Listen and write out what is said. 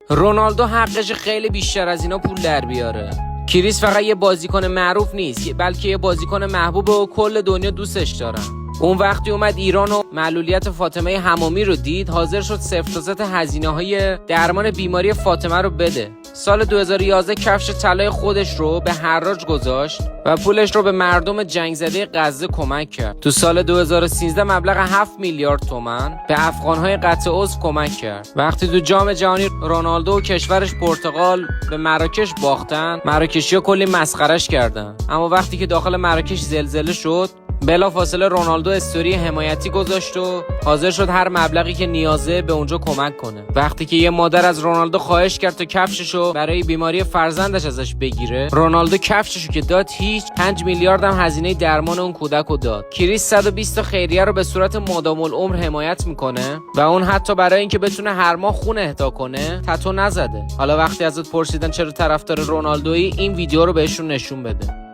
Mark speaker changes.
Speaker 1: رونالدو حقش خیلی بیشتر از اینا پول در بیاره. کریس فقط یه بازیکن معروف نیست، بلکه یه بازیکن محبوبه و کل دنیا دوستش دارن. اون وقتی اومد ایران و معلولیت فاطمه حمامی رو دید، حاضر شد 0% هزینه‌های درمان بیماری فاطمه رو بده. سال 2011 کفش طلای خودش رو به حراج گذاشت و پولش رو به مردم جنگ زده غزه کمک کرد. تو سال 2013 مبلغ 7 میلیارد تومان به افغان‌های قطع عضو کمک کرد. وقتی تو جام جهانی رونالدو و کشورش پرتغال به مراکش باختن، مراکشی‌ها کلی مسخرش کردن. اما وقتی که داخل مراکش زلزله شد، بلافاصله رونالدو استوری حمایتی گذاشت و حاضر شد هر مبلغی که نیازه به اونجا کمک کنه. وقتی که یه مادر از رونالدو خواهش کرد تا کفششو برای بیماری فرزندش ازش بگیره، رونالدو کفششو که داد، هیچ 5 میلیارد هم هزینه درمان اون کودکو داد. کریس 120 تا خیریه رو به صورت مادام العمر حمایت میکنه و اون حتی برای اینکه بتونه هر ماه خون اهدا کنه تتو نزده. حالا وقتی ازت پرسیدن چرا طرفدار رونالدویی، این ویدیو رو بهشون نشون بده.